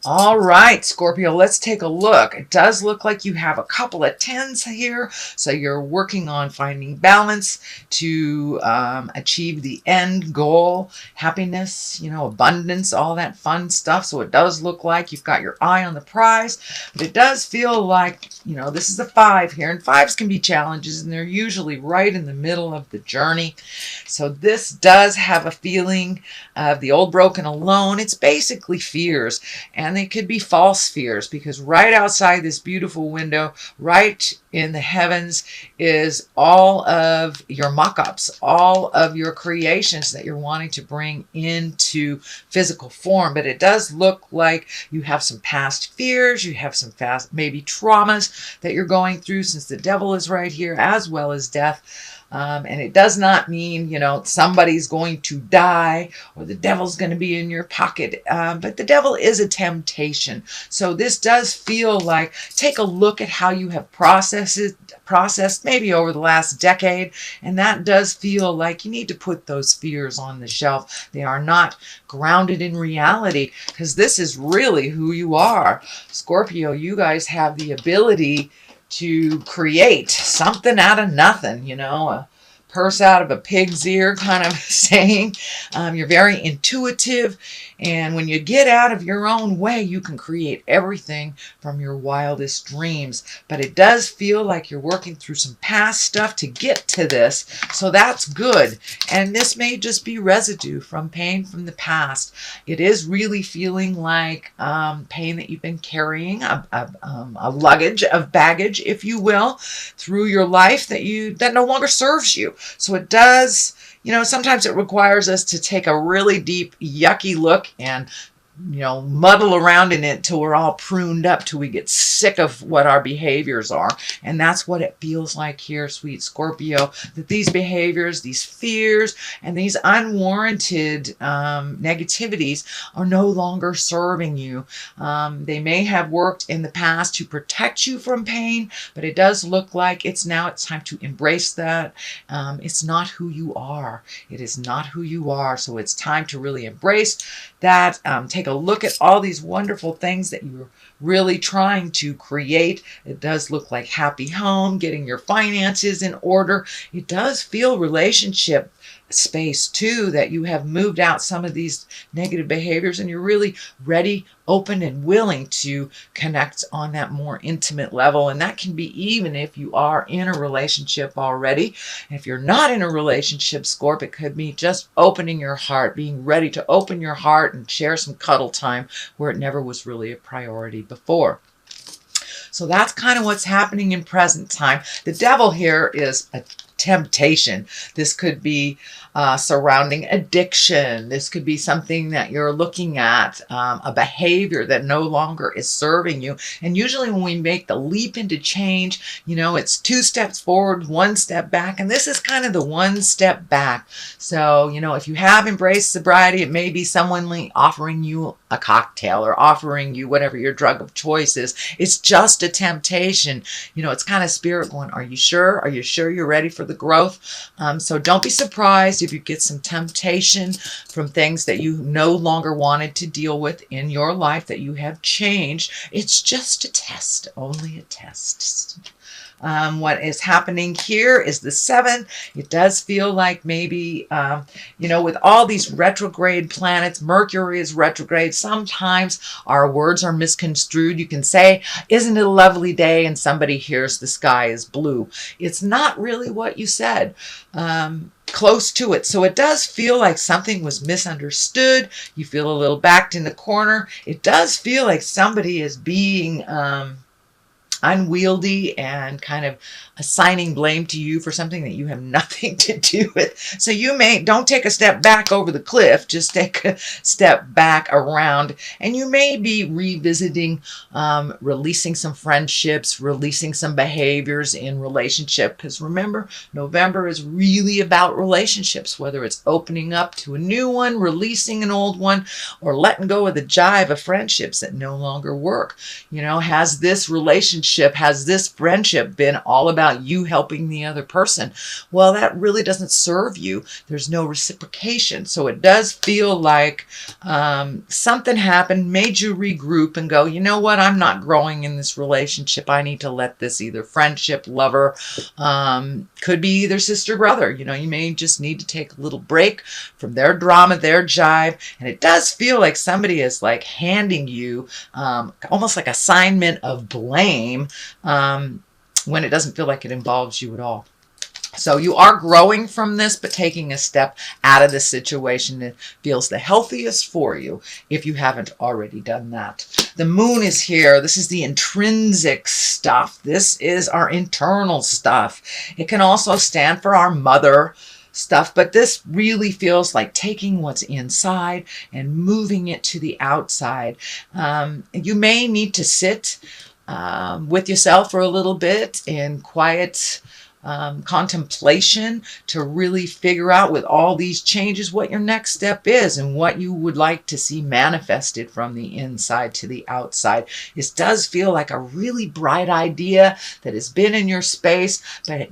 All right, Scorpio, let's take a look. It does look like you have a couple of tens here. So you're working on finding balance to achieve the end goal, happiness, abundance, all that fun stuff. So it does look like you've got your eye on the prize, but it does feel like, this is a five here, and fives can be challenges, and they're usually right in the middle of the journey. So this does have a feeling of the old broken alone. It's basically fears. And they could be false fears, because right outside this beautiful window, right in the heavens, is all of your mock-ups, all of your creations that you're wanting to bring into physical form. But it does look like you have some past fears, you have some past maybe traumas that you're going through, since the devil is right here, as well as death. And it does not mean, somebody's going to die or the devil's going to be in your pocket. But the devil is a temptation. So this does feel like, take a look at how you have processed maybe over the last decade. And that does feel like you need to put those fears on the shelf. They are not grounded in reality, because this is really who you are. Scorpio, you guys have the ability to create something out of nothing, a purse out of a pig's ear kind of saying. You're very intuitive, and when you get out of your own way, you can create everything from your wildest dreams. But it does feel like you're working through some past stuff to get to this, so that's good. And this may just be residue from pain from the past. It is really feeling like pain that you've been carrying, a luggage of baggage, if you will, through your life that no longer serves you. So it does, sometimes it requires us to take a really deep, yucky look and muddle around in it till we're all pruned up, till we get sick of what our behaviors are. And that's what it feels like here, sweet Scorpio, that these behaviors, these fears, and these unwarranted negativities are no longer serving you. They may have worked in the past to protect you from pain, but it does look like it's time to embrace that. It's not who you are. It is not who you are. So it's time to really embrace that. Take a look at all these wonderful things that you're really trying to create. It does look like happy home, getting your finances in order. It does feel relationship space too, that you have moved out some of these negative behaviors and you're really ready, open, and willing to connect on that more intimate level. And that can be even if you are in a relationship already. If you're not in a relationship, Scorp, it could be just opening your heart, being ready to open your heart and share some cuddle time where it never was really a priority before. So that's kind of what's happening in present time. The devil here is a temptation. This could be surrounding addiction. This could be something that you're looking at, a behavior that no longer is serving you. And usually when we make the leap into change, it's 2 steps forward, 1 step back. And this is kind of the 1 step back. So, if you have embraced sobriety, it may be someone offering you a cocktail or offering you whatever your drug of choice is. It's just a temptation. It's kind of spirit going, are you sure? Are you sure you're ready for the growth? So don't be surprised if you get some temptation from things that you no longer wanted to deal with in your life, that you have changed. It's just a test, only a test. What is happening here is the 7. It does feel like maybe, with all these retrograde planets, Mercury is retrograde. Sometimes our words are misconstrued. You can say, isn't it a lovely day? And somebody hears the sky is blue. It's not really what you said. Close to it. So it does feel like something was misunderstood. You feel a little backed in the corner. It does feel like somebody is being unwieldy and kind of assigning blame to you for something that you have nothing to do with. So don't take a step back over the cliff, just take a step back around, and you may be revisiting, releasing some friendships, releasing some behaviors in relationship. Because remember, November is really about relationships, whether it's opening up to a new one, releasing an old one, or letting go of the jive of friendships that no longer work. Has this relationship relationship? Has this friendship been all about you helping the other person? Well, that really doesn't serve you. There's no reciprocation. So it does feel like something happened, made you regroup and go, you know what, I'm not growing in this relationship. I need to let this either friendship, lover, could be either sister, brother. You know, you may just need to take a little break from their drama, their jive. And it does feel like somebody is like handing you almost like assignment of blame when it doesn't feel like it involves you at all. So you are growing from this, but taking a step out of the situation that feels the healthiest for you if you haven't already done that. The moon is here. This is the intrinsic stuff. This is our internal stuff. It can also stand for our mother stuff, but this really feels like taking what's inside and moving it to the outside. You may need to sit with yourself for a little bit in quiet contemplation to really figure out with all these changes what your next step is and what you would like to see manifested from the inside to the outside. This does feel like a really bright idea that has been in your space, but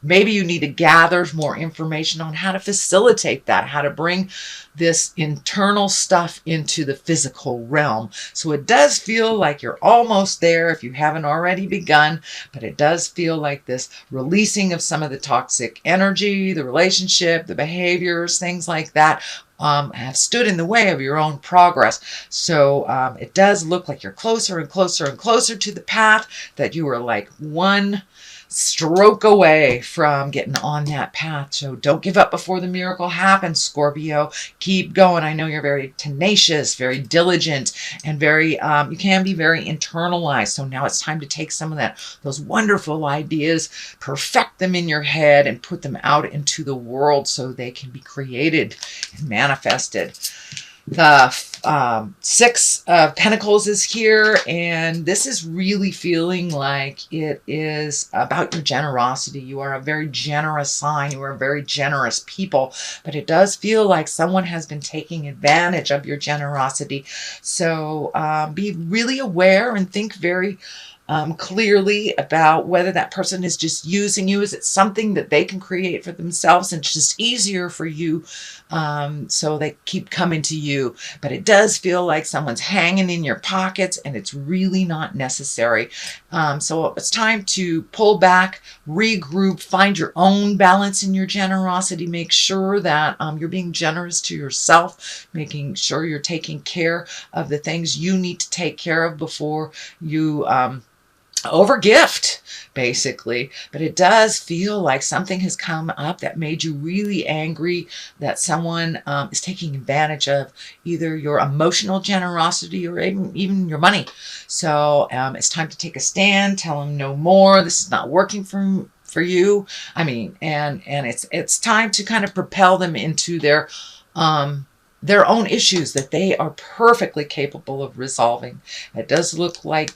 maybe you need to gather more information on how to facilitate that, how to bring this internal stuff into the physical realm. So it does feel like you're almost there if you haven't already begun, but it does feel like this releasing of some of the toxic energy, the relationship, the behaviors, things like that have stood in the way of your own progress. So it does look like you're closer and closer and closer to the path, that you are like one stroke away from getting on that path. So don't give up before the miracle happens, Scorpio. Keep going. I know you're very tenacious, very diligent, and very you can be very internalized. So now it's time to take some of those wonderful ideas, perfect them in your head, and put them out into the world so they can be created and manifested. The Six of Pentacles is here, and this is really feeling like it is about your generosity. You are a very generous sign. You are very generous people, but it does feel like someone has been taking advantage of your generosity. So be really aware and think very clearly about whether that person is just using you. Is it something that they can create for themselves and it's just easier for you, so they keep coming to you? But it does feel like someone's hanging in your pockets and it's really not necessary. So it's time to pull back, regroup, find your own balance in your generosity. Make sure that you're being generous to yourself, making sure you're taking care of the things you need to take care of before you overgift, basically. But it does feel like something has come up that made you really angry, that someone is taking advantage of either your emotional generosity or even your money. So it's time to take a stand, tell them no more. This is not working for you. I mean, and it's time to kind of propel them into their own issues that they are perfectly capable of resolving. It does look like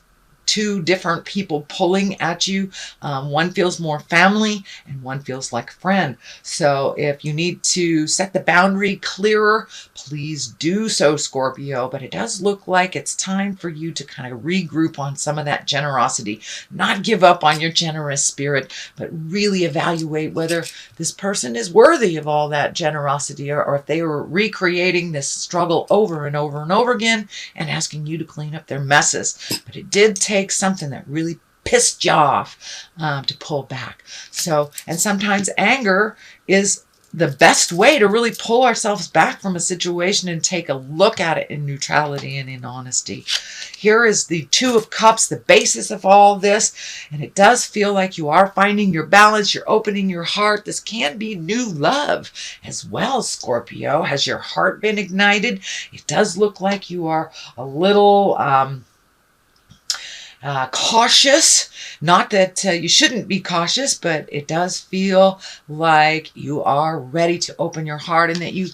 two different people pulling at you. One feels more family and one feels like friend. So if you need to set the boundary clearer, please do so, Scorpio. But it does look like it's time for you to kind of regroup on some of that generosity. Not give up on your generous spirit, but really evaluate whether this person is worthy of all that generosity, or if they were recreating this struggle over and over and over again and asking you to clean up their messes. But it did take something that really pissed you off to pull back. So, and sometimes anger is the best way to really pull ourselves back from a situation and take a look at it in neutrality and in honesty. Here is the Two of Cups, the basis of all this, and it does feel like you are finding your balance. You're opening your heart. This can be new love as well, Scorpio. Has your heart been ignited? It does look like you are a little cautious. Not that you shouldn't be cautious, but it does feel like you are ready to open your heart, and that you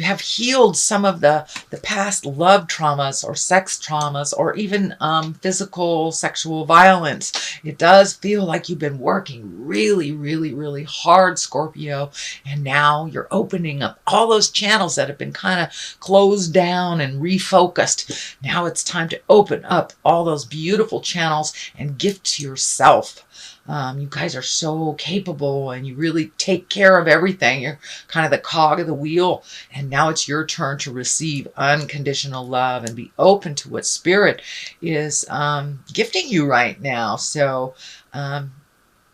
have healed some of the past love traumas or sex traumas, or even physical sexual violence. It does feel like you've been working really, really, really hard, Scorpio, and now you're opening up all those channels that have been kind of closed down and refocused. Now it's time to open up all those beautiful channels and gift to yourself. You guys are so capable and you really take care of everything. You're kind of the cog of the wheel. And now it's your turn to receive unconditional love and be open to what Spirit is gifting you right now. So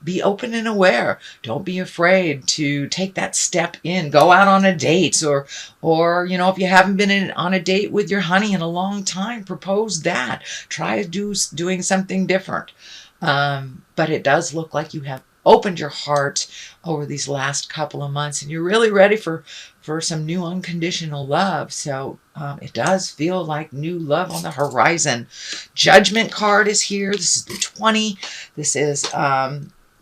be open and aware. Don't be afraid to take that step in. Go out on a date, or if you haven't been on a date with your honey in a long time, propose that. Try doing something different. But it does look like you have opened your heart over these last couple of months, and you're really ready for some new unconditional love. So it does feel like new love on the horizon. Judgment card is here. This is the 20. This is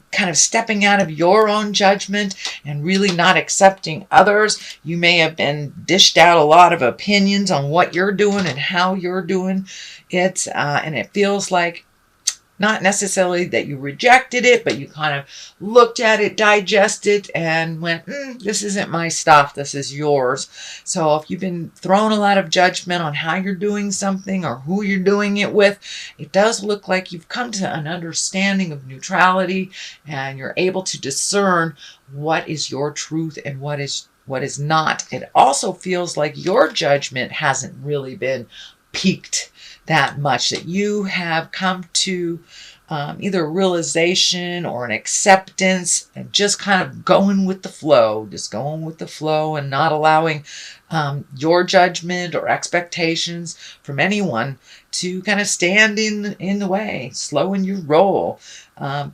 kind of stepping out of your own judgment and really not accepting others. You may have been dished out a lot of opinions on what you're doing and how you're doing it, and it feels like not necessarily that you rejected it, but you kind of looked at it, digested, and went, this isn't my stuff, this is yours. So if you've been thrown a lot of judgment on how you're doing something or who you're doing it with, it does look like you've come to an understanding of neutrality, and you're able to discern what is your truth and what is not. It also feels like your judgment hasn't really been piqued that much, that you have come to either a realization or an acceptance and just kind of going with the flow, and not allowing your judgment or expectations from anyone to kind of stand in the way, slowing your roll.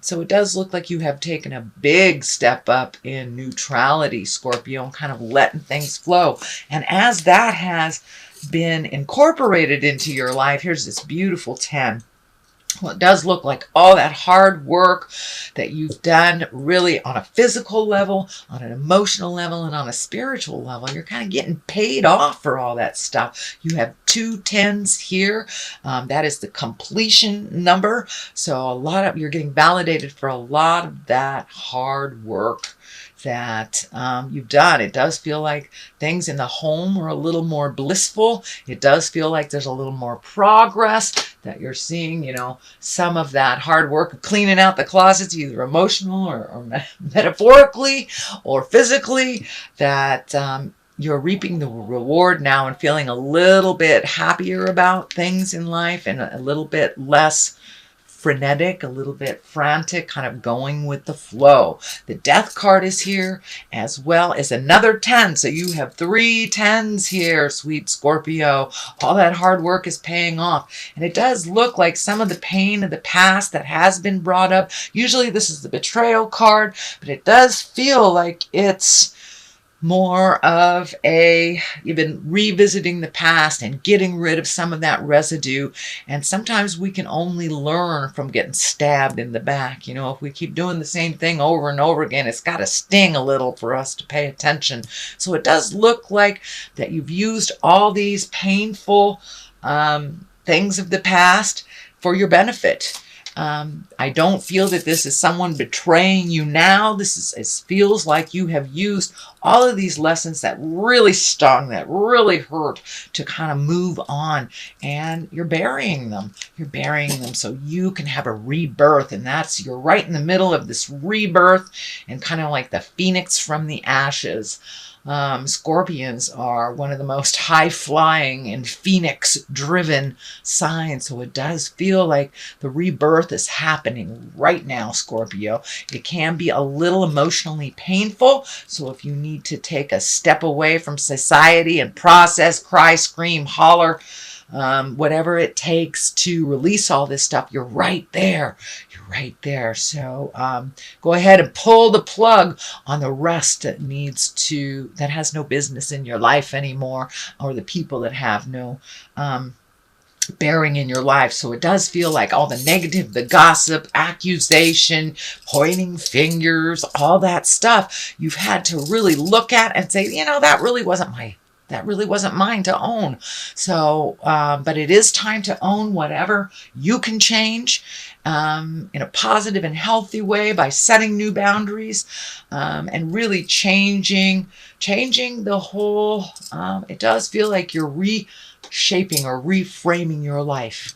So it does look like you have taken a big step up in neutrality, Scorpio, and kind of letting things flow. And as that has been incorporated into your life, here's this beautiful 10. Well, it does look like all that hard work that you've done really on a physical level, on an emotional level, and on a spiritual level, you're kind of getting paid off for all that stuff. You have 2 10s here. That is the completion number. So you're getting validated for a lot of that hard work that you've done. It does feel like things in the home are a little more blissful. It does feel like there's a little more progress, that you're seeing, some of that hard work of cleaning out the closets, either emotional or metaphorically or physically, that you're reaping the reward now and feeling a little bit happier about things in life and a little bit less frenetic, a little bit frantic, kind of going with the flow. The Death card is here, as well as another 10. So you have 3 10s here, sweet Scorpio. All that hard work is paying off. And it does look like some of the pain of the past that has been brought up. Usually this is the betrayal card, but it does feel like it's more of you've been revisiting the past and getting rid of some of that residue. And sometimes we can only learn from getting stabbed in the back. If we keep doing the same thing over and over again, it's got to sting a little for us to pay attention. So it does look like that you've used all these painful things of the past for your benefit. I don't feel that this is someone betraying you now. It feels like you have used all of these lessons that really stung, that really hurt, to kind of move on, and you're burying them. You're burying them so you can have a rebirth, and you're right in the middle of this rebirth, and kind of like the phoenix from the ashes. Scorpions are one of the most high-flying and phoenix-driven signs, so it does feel like the rebirth is happening right now, Scorpio. It can be a little emotionally painful, so if you need to take a step away from society and process, cry, scream, holler, whatever it takes to release all this stuff, you're right there. You're right there. So go ahead and pull the plug on the rest that has no business in your life anymore, or the people that have no bearing in your life. So it does feel like all the negative, the gossip, accusation, pointing fingers, all that stuff you've had to really look at and say, that really wasn't mine to own. So, but it is time to own whatever you can change in a positive and healthy way by setting new boundaries, and really changing the whole, it does feel like you're shaping or reframing your life.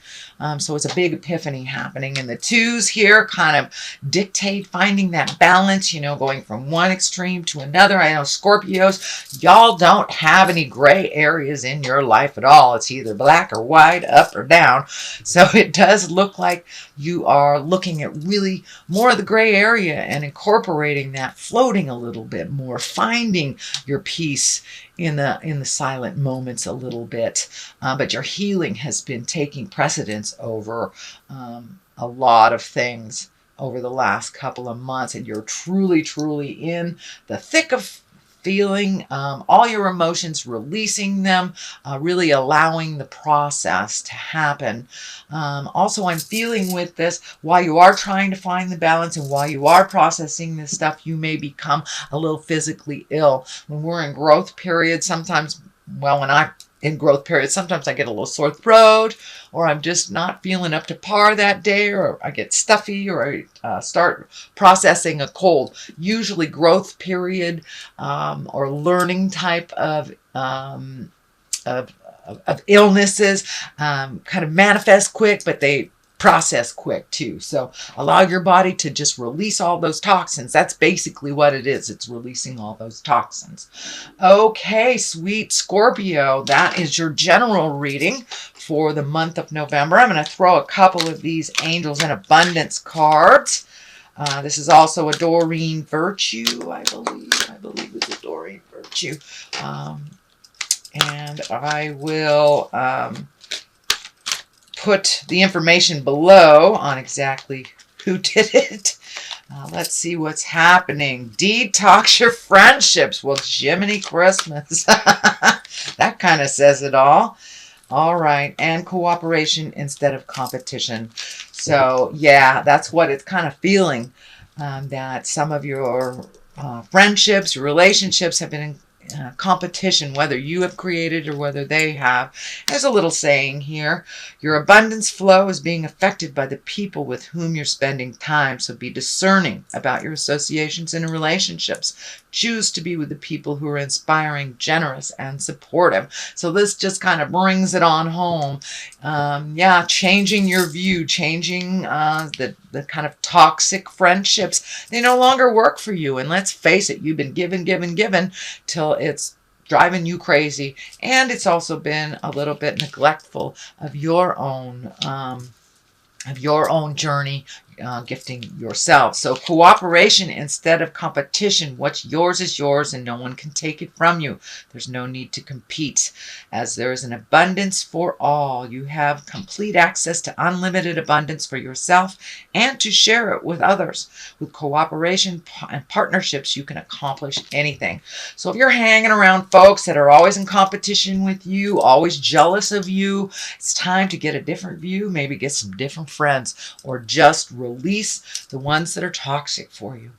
So it's a big epiphany happening. And the twos here kind of dictate finding that balance, you know, going from one extreme to another. I know Scorpios, y'all don't have any gray areas in your life at all. It's either black or white, up or down. So it does look like you are looking at really more of the gray area and incorporating that, floating a little bit more, finding your peace in the silent moments a little bit. But your healing has been taking precedence over a lot of things over the last couple of months, and you're truly, truly in the thick of feeling all your emotions, releasing them, really allowing the process to happen. Also, I'm feeling with this, while you are trying to find the balance and while you are processing this stuff, you may become a little physically ill. When we're in growth period, sometimes, well, when I'm in growth period, sometimes I get a little sore throat, or I'm just not feeling up to par that day, or I get stuffy, or I start processing a cold. Usually growth period or learning type of illnesses kind of manifest quick, but they process quick too. So allow your body to just release all those toxins. That's basically what it is. It's releasing all those toxins. Okay, sweet Scorpio, that is your general reading for the month of November. I'm going to throw a couple of these Angels in Abundance cards. This is also a Doreen Virtue, I believe it's a Doreen Virtue. And I will put the information below on exactly who did it. Let's see what's happening. Detox your friendships. Well, Jiminy Christmas. That kind of says it all. All right. And cooperation instead of competition. So, yeah, that's what it's kind of feeling. That some of your friendships, relationships have been in competition, whether you have created or whether they have. There's a little saying here: your abundance flow is being affected by the people with whom you're spending time, so be discerning about your associations and relationships. Choose to be with the people who are inspiring, generous, and supportive. So this just kind of brings it on home. Yeah, changing your view, changing the kind of toxic friendships. They no longer work for you. And let's face it, you've been given till it's driving you crazy. And it's also been a little bit neglectful of your own journey, gifting yourself. So cooperation instead of competition. What's yours is yours and no one can take it from you. There's no need to compete, as there is an abundance for all. You have complete access to unlimited abundance for yourself and to share it with others. With cooperation and partnerships, you can accomplish anything. So if you're hanging around folks that are always in competition with you, always jealous of you, it's time to get a different view, maybe get some different friends, or just release the ones that are toxic for you.